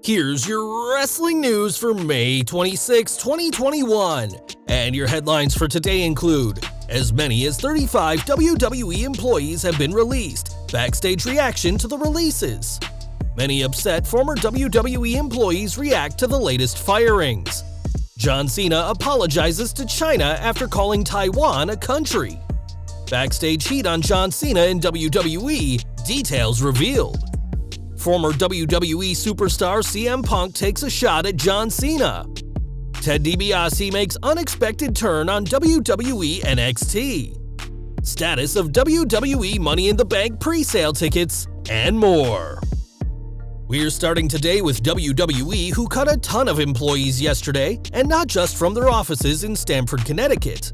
Here's your wrestling news for May 26, 2021. And your headlines for today include: as many as 35 WWE employees have been released. Backstage reaction to the releases. Many upset former WWE employees react to the latest firings. John Cena apologizes to China after calling Taiwan a country. Backstage heat on John Cena in WWE, details revealed. Former WWE superstar CM Punk takes a shot at John Cena. Ted DiBiase makes unexpected turn on WWE NXT. Status of WWE Money in the Bank pre-sale tickets, and more. We're starting today with WWE, who cut a ton of employees yesterday, and not just from their offices in Stamford, Connecticut.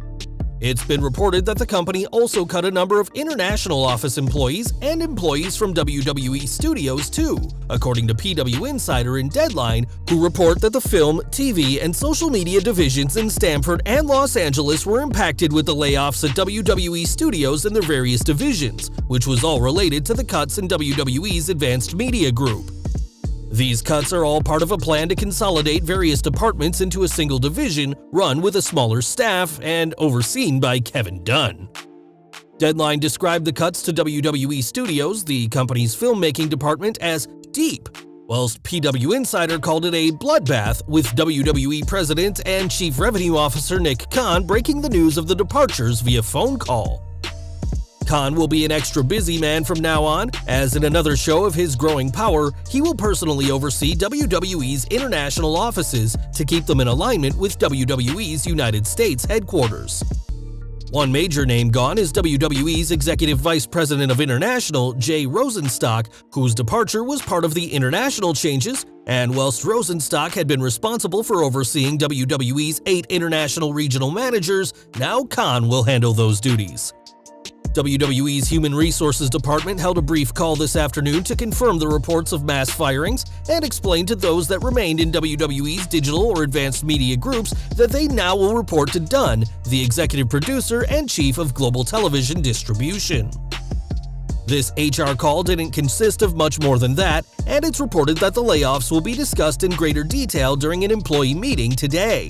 It's been reported that the company also cut a number of international office employees and employees from WWE studios too, according to PW Insider and Deadline, who report that the film, TV, and social media divisions in Stamford and Los Angeles were impacted with the layoffs at WWE studios and their various divisions, which was all related to the cuts in WWE's Advanced Media Group. These cuts are all part of a plan to consolidate various departments into a single division run with a smaller staff and overseen by Kevin Dunn. Deadline described the cuts to WWE Studios, the company's filmmaking department, as deep, whilst PW Insider called it a bloodbath, with WWE President and Chief Revenue Officer Nick Khan breaking the news of the departures via phone call. Khan will be an extra busy man from now on, as in another show of his growing power, he will personally oversee WWE's international offices to keep them in alignment with WWE's United States headquarters. One major name gone is WWE's Executive Vice President of International, Jay Rosenstock, whose departure was part of the international changes, and whilst Rosenstock had been responsible for overseeing WWE's 8 international regional managers, now Khan will handle those duties. WWE's Human Resources Department held a brief call this afternoon to confirm the reports of mass firings and explain to those that remained in WWE's digital or advanced media groups that they now will report to Dunn, the executive producer and chief of global television distribution. This HR call didn't consist of much more than that, and it's reported that the layoffs will be discussed in greater detail during an employee meeting today.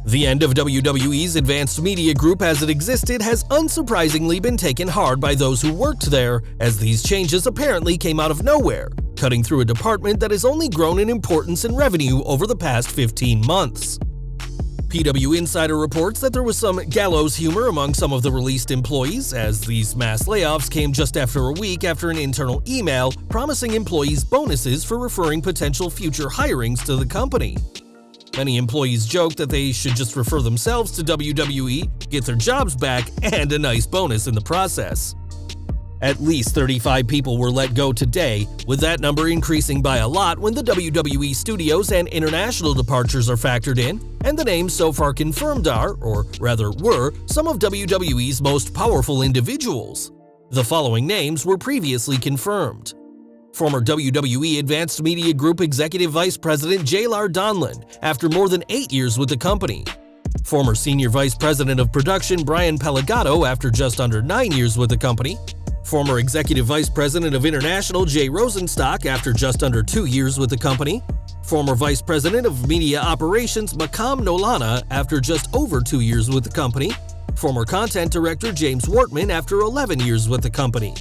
The end of WWE's Advanced Media Group as it existed has unsurprisingly been taken hard by those who worked there, as these changes apparently came out of nowhere, cutting through a department that has only grown in importance and revenue over the past 15 months. PW Insider reports that there was some gallows humor among some of the released employees, as these mass layoffs came just after a week after an internal email promising employees bonuses for referring potential future hirings to the company. Many employees joked that they should just refer themselves to WWE, get their jobs back, and a nice bonus in the process. At least 35 people were let go today, with that number increasing by a lot when the WWE studios and international departures are factored in, and the names so far confirmed are, or rather were, some of WWE's most powerful individuals. The following names were previously confirmed. Former WWE Advanced Media Group Executive Vice President J.Lar Donlin, after more than 8 years with the company. Former Senior Vice President of Production Brian Pellegato, after just under 9 years with the company. Former Executive Vice President of International Jay Rosenstock, after just under 2 years with the company. Former Vice President of Media Operations Makam Nolana, after just over 2 years with the company. Former Content Director James Wortman, after 11 years with the company.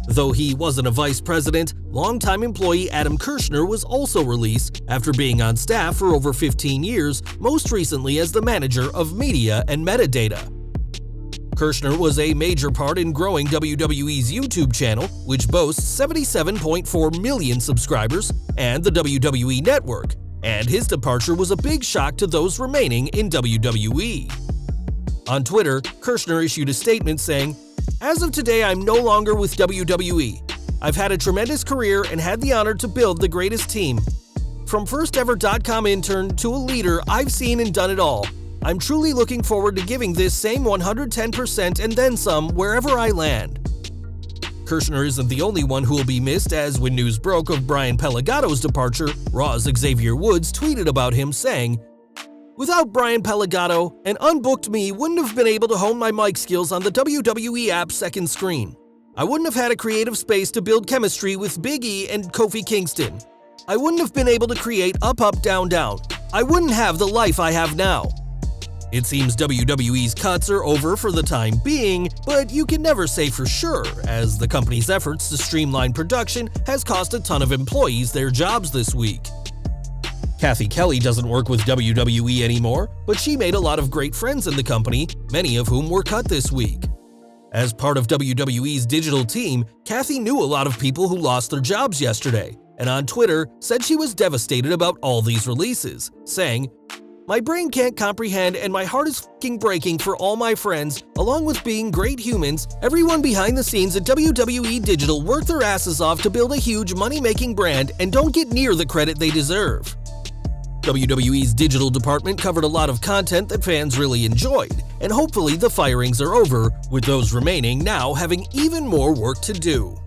Though he wasn't a vice president, longtime employee Adam Kirshner was also released after being on staff for over 15 years, most recently as the manager of media and metadata. Kirshner was a major part in growing WWE's YouTube channel, which boasts 77.4 million subscribers, and the WWE Network, and his departure was a big shock to those remaining in WWE. On Twitter, Kirshner issued a statement saying, "As of today, I'm no longer with WWE. I've had a tremendous career and had the honor to build the greatest team. From firstever.com intern to a leader, I've seen and done it all. I'm truly looking forward to giving this same 110% and then some wherever I land." Kirshner isn't the only one who will be missed, as when news broke of Brian Pellegato's departure, Raw's Xavier Woods tweeted about him saying, "Without Brian Pellegato, an unbooked me wouldn't have been able to hone my mic skills on the WWE app's second screen. I wouldn't have had a creative space to build chemistry with Big E and Kofi Kingston. I wouldn't have been able to create Up Up Down Down. I wouldn't have the life I have now. It seems WWE's cuts are over for the time being, but you can never say for sure, as the company's efforts to streamline production has cost a ton of employees their jobs this week. Kathy Kelly doesn't work with WWE anymore, but she made a lot of great friends in the company, many of whom were cut this week. As part of WWE's digital team, Kathy knew a lot of people who lost their jobs yesterday, and on Twitter said she was devastated about all these releases, saying, "My brain can't comprehend and my heart is f***ing breaking for all my friends, along with being great humans. Everyone behind the scenes at WWE Digital worked their asses off to build a huge money-making brand and don't get near the credit they deserve." WWE's digital department covered a lot of content that fans really enjoyed, and hopefully the firings are over, with those remaining now having even more work to do.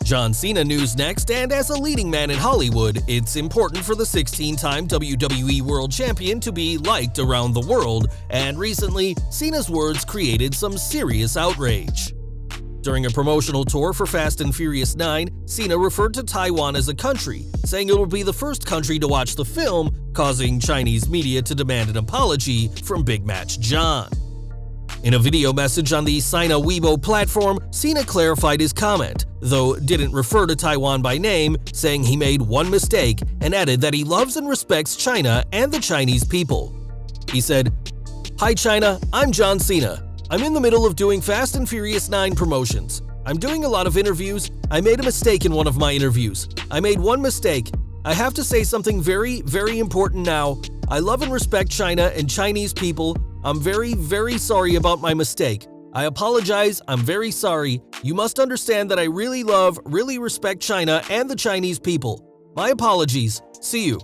John Cena news next, and as a leading man in Hollywood, it's important for the 16-time WWE World Champion to be liked around the world, and recently, Cena's words created some serious outrage. During a promotional tour for Fast and Furious 9, Cena referred to Taiwan as a country, saying it will be the first country to watch the film, causing Chinese media to demand an apology from Big Match John. In a video message on the Sina Weibo platform, Cena clarified his comment, though didn't refer to Taiwan by name, saying he made one mistake and added that he loves and respects China and the Chinese people. He said, "Hi China, I'm John Cena. I'm in the middle of doing Fast and Furious 9 promotions. I'm doing a lot of interviews. I made a mistake in one of my interviews. I made one mistake. I have to say something very, very important now. I love and respect China and Chinese people. I'm very, very sorry about my mistake. I apologize, I'm very sorry. You must understand that I really love, really respect China and the Chinese people. My apologies. See you."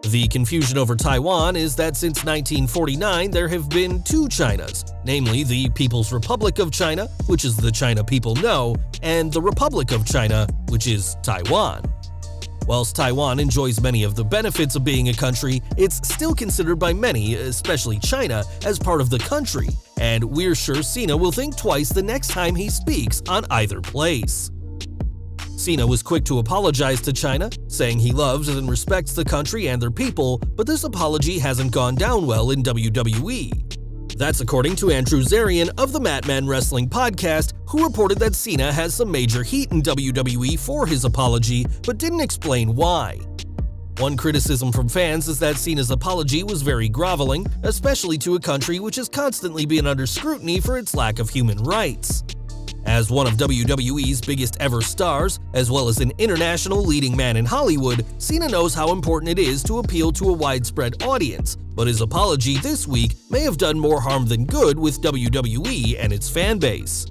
The confusion over Taiwan is that since 1949 there have been two Chinas, namely the People's Republic of China, which is the China people know, and the Republic of China, which is Taiwan. Whilst Taiwan enjoys many of the benefits of being a country, it's still considered by many, especially China, as part of the country, and we're sure Cena will think twice the next time he speaks on either place. Cena was quick to apologize to China, saying he loves and respects the country and their people, but this apology hasn't gone down well in WWE. That's according to Andrew Zarian of the Madman Wrestling podcast, who reported that Cena has some major heat in WWE for his apology, but didn't explain why. One criticism from fans is that Cena's apology was very groveling, especially to a country which has constantly been under scrutiny for its lack of human rights. As one of WWE's biggest ever stars, as well as an international leading man in Hollywood, Cena knows how important it is to appeal to a widespread audience, but his apology this week may have done more harm than good with WWE and its fanbase.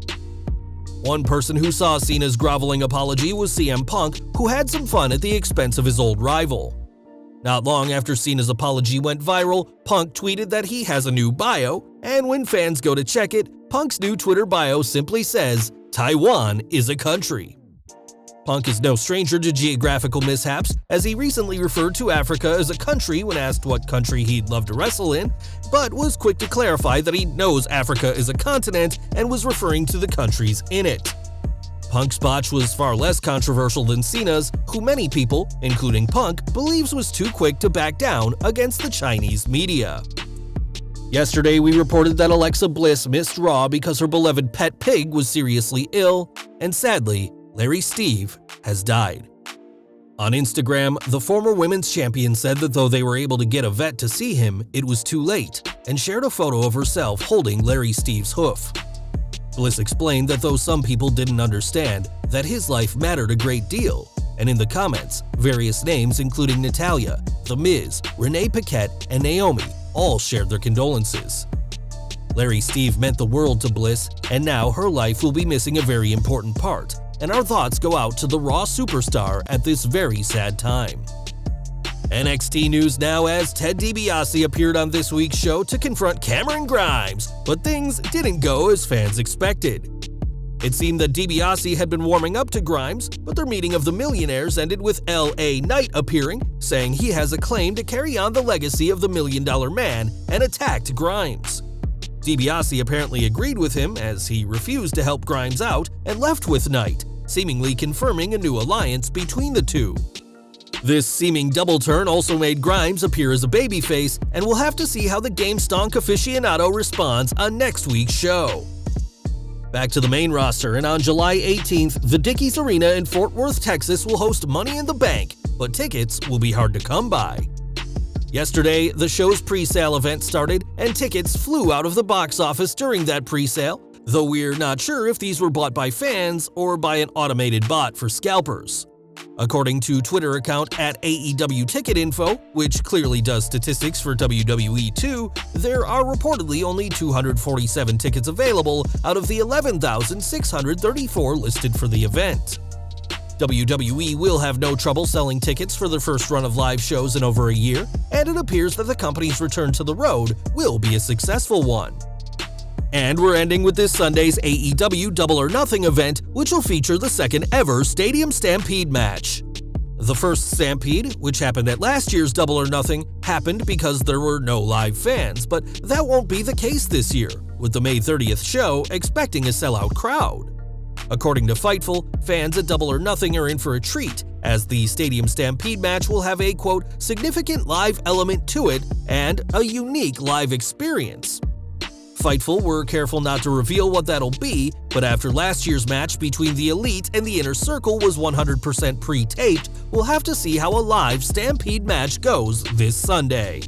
One person who saw Cena's groveling apology was CM Punk, who had some fun at the expense of his old rival. Not long after Cena's apology went viral, Punk tweeted that he has a new bio, and when fans go to check it, Punk's new Twitter bio simply says, "Taiwan is a country." Punk is no stranger to geographical mishaps, as he recently referred to Africa as a country when asked what country he'd love to wrestle in, but was quick to clarify that he knows Africa is a continent and was referring to the countries in it. Punk's botch was far less controversial than Cena's, who many people, including Punk, believes was too quick to back down against the Chinese media. Yesterday, we reported that Alexa Bliss missed Raw because her beloved pet pig was seriously ill, and sadly, Larry Steve has died. On Instagram, the former women's champion said that though they were able to get a vet to see him, it was too late, and shared a photo of herself holding Larry Steve's hoof. Bliss explained that though some people didn't understand, that his life mattered a great deal, and in the comments, various names including Natalya, The Miz, Renee Paquette, and Naomi all shared their condolences. Larry Steve meant the world to Bliss, and now her life will be missing a very important part, and our thoughts go out to the Raw superstar at this very sad time. NXT news now, as Ted DiBiase appeared on this week's show to confront Cameron Grimes, but things didn't go as fans expected. It seemed that DiBiase had been warming up to Grimes, but their meeting of the millionaires ended with L.A. Knight appearing, saying he has a claim to carry on the legacy of the $1 Million Man, and attacked Grimes. DiBiase apparently agreed with him, as he refused to help Grimes out and left with Knight, seemingly confirming a new alliance between the two. This seeming double turn also made Grimes appear as a babyface, and we'll have to see how the game stonk aficionado responds on next week's show. Back to the main roster, and on July 18th, the Dickies Arena in Fort Worth, Texas will host Money in the Bank, but tickets will be hard to come by. Yesterday, the show's pre-sale event started, and tickets flew out of the box office during that pre-sale, though we're not sure if these were bought by fans or by an automated bot for scalpers. According to Twitter account at AEW Ticket Info, which clearly does statistics for WWE too, there are reportedly only 247 tickets available out of the 11,634 listed for the event. WWE will have no trouble selling tickets for their first run of live shows in over a year, and it appears that the company's return to the road will be a successful one. And we're ending with this Sunday's AEW Double or Nothing event, which will feature the second ever Stadium Stampede match. The first Stampede, which happened at last year's Double or Nothing, happened because there were no live fans, but that won't be the case this year, with the May 30th show expecting a sellout crowd. According to Fightful, fans at Double or Nothing are in for a treat, as the Stadium Stampede match will have a, quote, significant live element to it and a unique live experience. Fightful were careful not to reveal what that'll be, but after last year's match between the Elite and the Inner Circle was 100% pre-taped, we'll have to see how a live Stampede match goes this Sunday.